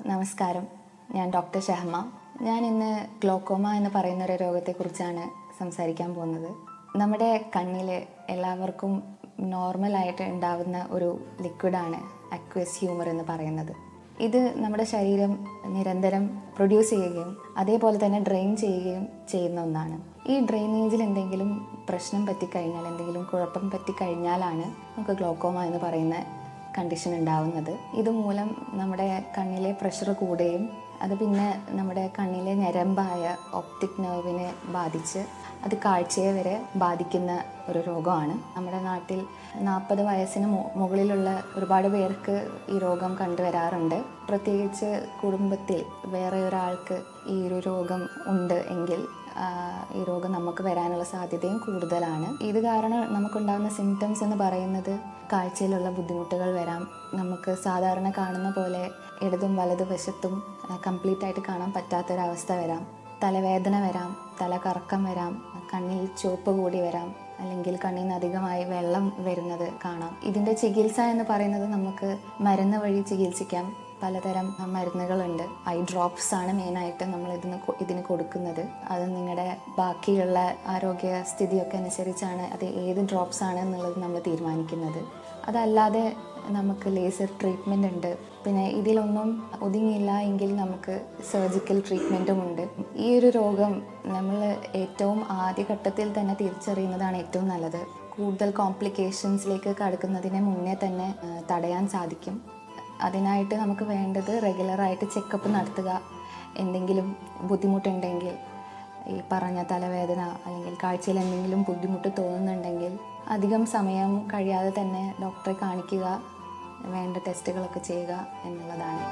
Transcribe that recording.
നമസ്കാരം. ഞാൻ ഡോക്ടർ ഷഹമ. ഞാൻ ഇന്ന് ഗ്ലോക്കോമ എന്ന് പറയുന്ന ഒരു രോഗത്തെക്കുറിച്ചാണ് സംസാരിക്കാൻ പോകുന്നത്. നമ്മുടെ കണ്ണിൽ എല്ലാവർക്കും നോർമലായിട്ട് ഉണ്ടാകുന്ന ഒരു ലിക്വിഡാണ് അക്വസ് ഹ്യൂമർ എന്ന് പറയുന്നത്. ഇത് നമ്മുടെ ശരീരം നിരന്തരം പ്രൊഡ്യൂസ് ചെയ്യുകയും അതേപോലെ തന്നെ ഡ്രെയിൻ ചെയ്യുകയും ചെയ്യുന്ന ഒന്നാണ്. ഈ ഡ്രെയിനേജിൽ എന്തെങ്കിലും പ്രശ്നം പറ്റിക്കഴിഞ്ഞാൽ, എന്തെങ്കിലും കുഴപ്പം പറ്റിക്കഴിഞ്ഞാലാണ് നമുക്ക് ഗ്ലോക്കോമ എന്ന് പറയുന്ന കണ്ടീഷൻ ഉണ്ടാവുന്നത്. ഇതുമൂലം നമ്മുടെ കണ്ണിലെ പ്രഷർ കൂടുകയും അത് പിന്നെ നമ്മുടെ കണ്ണിലെ ഞരമ്പായ ഒപ്റ്റിക് നെർവിനെ ബാധിച്ച് അത് കാഴ്ചയെ വരെ ബാധിക്കുന്ന ഒരു രോഗമാണ്. നമ്മുടെ നാട്ടിൽ 40 വയസ്സിന് മുകളിലുള്ള ഒരുപാട് പേർക്ക് ഈ രോഗം കണ്ടുവരാറുണ്ട്. പ്രത്യേകിച്ച് കുടുംബത്തിൽ വേറെ ഒരാൾക്ക് ഈ ഒരു രോഗം ഉണ്ട് എങ്കിൽ ഈ രോഗം നമുക്ക് വരാനുള്ള സാധ്യതയും കൂടുതലാണ്. ഇത് കാരണം നമുക്കുണ്ടാകുന്ന സിംറ്റംസ് എന്ന് പറയുന്നത് കാഴ്ചയിലുള്ള ബുദ്ധിമുട്ടുകൾ വരാം. നമുക്ക് സാധാരണ കാണുന്ന പോലെ ഇടതും വലതുവശത്തും കംപ്ലീറ്റ് ആയിട്ട് കാണാൻ പറ്റാത്തൊരവസ്ഥ വരാം. തലവേദന വരാം, തലകറക്കം വരാം, കണ്ണിൽ ചുവപ്പ് കൂടി വരാം, അല്ലെങ്കിൽ കണ്ണിൽ നിന്ന് അധികമായി വെള്ളം വരുന്നത് കാണാം. ഇതിൻ്റെ ചികിത്സ എന്ന് പറയുന്നത് നമുക്ക് മരുന്ന് വഴി ചികിത്സിക്കാം. പലതരം മരുന്നുകളുണ്ട്. ഐ ഡ്രോപ്സ് ആണ് മെയിനായിട്ട് നമ്മൾ ഇതിന് കൊടുക്കുന്നത്. അത് നിങ്ങളുടെ ബാക്കിയുള്ള ആരോഗ്യ സ്ഥിതിയൊക്കെ അനുസരിച്ചാണ് അത് ഏത് ഡ്രോപ്സ് ആണ് എന്നുള്ളത് നമ്മൾ തീരുമാനിക്കുന്നത്. അതല്ലാതെ നമുക്ക് ലേസർ ട്രീറ്റ്മെൻ്റ് ഉണ്ട്. പിന്നെ ഇതിലൊന്നും ഒതുങ്ങിയില്ല എങ്കിൽ നമുക്ക് സർജിക്കൽ ട്രീറ്റ്മെൻറ്റും ഉണ്ട്. ഈ ഒരു രോഗം നമ്മൾ ഏറ്റവും ആദ്യഘട്ടത്തിൽ തന്നെ തിരിച്ചറിയുന്നതാണ് ഏറ്റവും നല്ലത്. കൂടുതൽ കോംപ്ലിക്കേഷൻസിലേക്ക് കടക്കുന്നതിന് മുന്നേ തന്നെ തടയാൻ സാധിക്കും. അതിനായിട്ട് നമുക്ക് വേണ്ടത് റെഗുലറായിട്ട് ചെക്കപ്പ് നടത്തുക. എന്തെങ്കിലും ബുദ്ധിമുട്ടുണ്ടെങ്കിൽ, ഈ പറഞ്ഞ തലവേദന അല്ലെങ്കിൽ കാഴ്ചയിൽ എന്തെങ്കിലും ബുദ്ധിമുട്ട് തോന്നുന്നുണ്ടെങ്കിൽ അധികം സമയം കഴിയാതെ തന്നെ ഡോക്ടറെ കാണിക്കുക, വേണ്ട ടെസ്റ്റുകളൊക്കെ ചെയ്യുക എന്നുള്ളതാണ്.